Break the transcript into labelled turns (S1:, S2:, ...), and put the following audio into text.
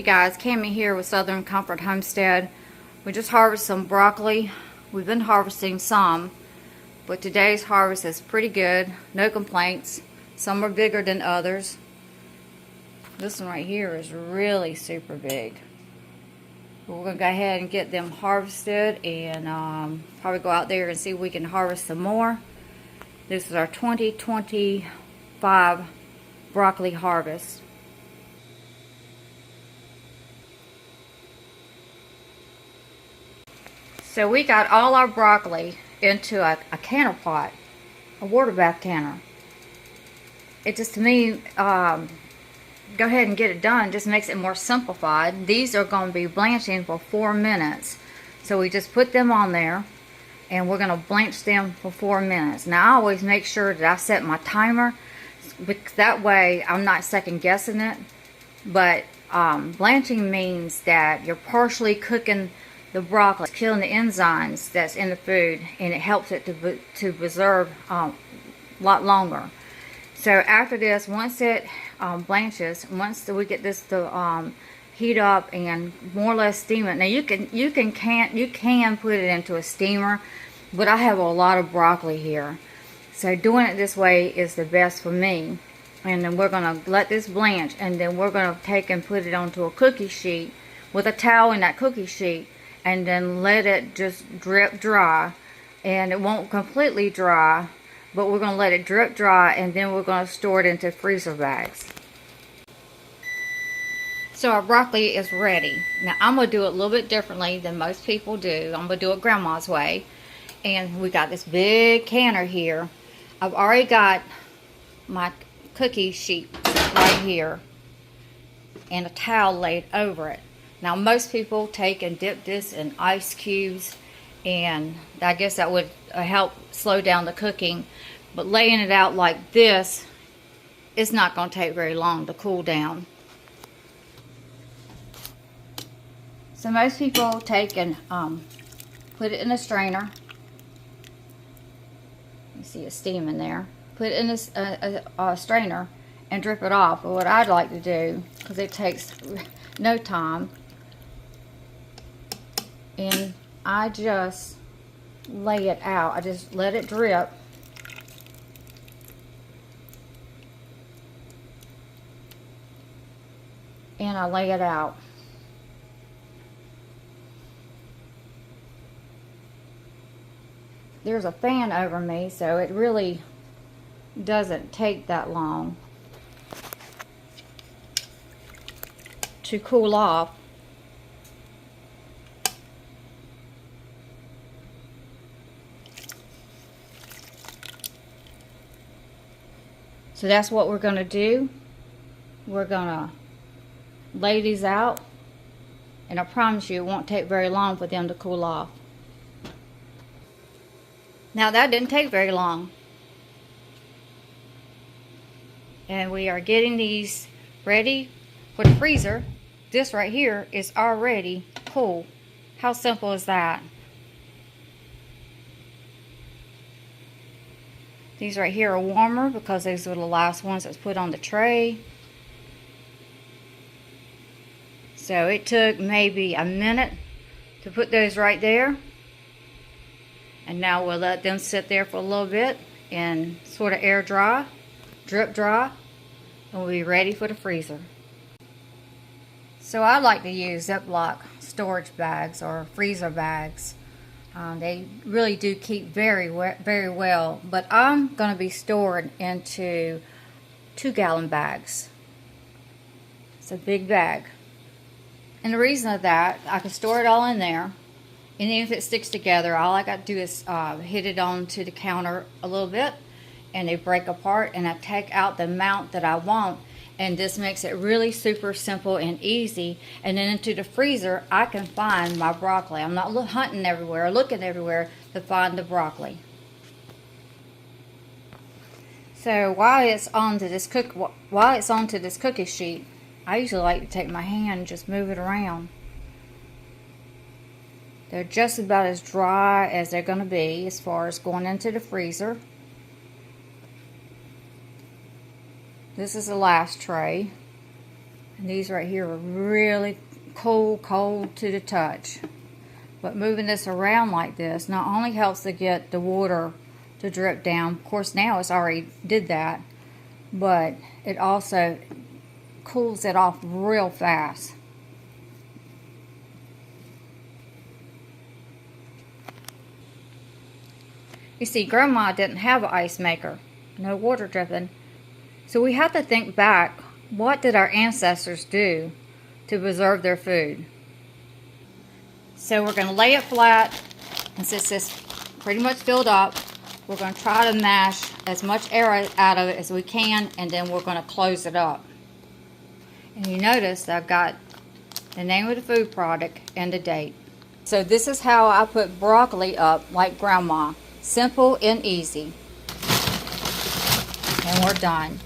S1: guys, Cammie here with Southern Comfort Homestead. We just harvested some broccoli. We've been harvesting some, but today's harvest is pretty good. No complaints. Some are bigger than others. This one right here is really super big. But we're going to go ahead and get them harvested and probably go out there and see if we can harvest some more. This is our 2025 broccoli harvest. So we got all our broccoli into a canner pot, a water bath canner. It just, to me, go ahead and get it done, just makes it more simplified. These are going to be blanching for 4 minutes. So we just put them on there and we're going to blanch them for 4 minutes. Now I always make sure that I set my timer, because that way I'm not second guessing it. But blanching means that you're partially cooking the broccoli, killing the enzymes that's in the food, and it helps it to preserve a lot longer. So after this, once it blanches, once we get this to heat up and more or less steam it. Now you can put it into a steamer, but I have a lot of broccoli here, so doing it this way is the best for me. And then we're gonna let this blanch, and then we're gonna take and put it onto a cookie sheet with a towel in that cookie sheet, and then let it just drip dry. And it won't completely dry, but we're going to let it drip dry, and then we're going to store it into freezer bags. So our broccoli is ready. Now I'm going to do it a little bit differently than most people do. I'm going to do it grandma's way. And we got this big canner here. I've already got my cookie sheet right here and a towel laid over it. Now most people take and dip this in ice cubes, and I guess that would help slow down the cooking. But laying it out like this, it's not going to take very long to cool down. So most people take and put it in a strainer. You see it steaming there. Put it in a strainer and drip it off. But what I'd like to do, because it takes no time, and I just lay it out. I just let it drip. And I lay it out. There's a fan over me, so it really doesn't take that long to cool off. So that's what we're going to do. We're going to lay these out, and I promise you it won't take very long for them to cool off. Now that didn't take very long. And we are getting these ready for the freezer. This right here is already cool. How simple is that? These right here are warmer because these were the last ones that's put on the tray. So it took maybe a minute to put those right there. And now we'll let them sit there for a little bit and sort of air dry, drip dry, and we'll be ready for the freezer. So I like to use Ziploc storage bags or freezer bags. They really do keep very well, but I'm going to be stored into 2-gallon bags. It's a big bag. And the reason of that, I can store it all in there, and even if it sticks together, all I got to do is hit it onto the counter a little bit, and they break apart, and I take out the amount that I want. And this makes it really super simple and easy. And then into the freezer, I can find my broccoli. I'm not hunting everywhere, looking everywhere to find the broccoli. So while it's onto this cookie sheet, I usually like to take my hand and just move it around. They're just about as dry as they're going to be as far as going into the freezer. This is the last tray. And these right here are really cold to the touch. But moving this around like this not only helps to get the water to drip down, of course now it's already did that, but it also cools it off real fast. You see, Grandma didn't have an ice maker, no water dripping. So we have to think back, what did our ancestors do to preserve their food? So we're going to lay it flat, and since it's pretty much filled up, we're going to try to mash as much air out of it as we can, and then we're going to close it up. And you notice I've got the name of the food product and the date. So this is how I put broccoli up like Grandma. Simple and easy. And we're done.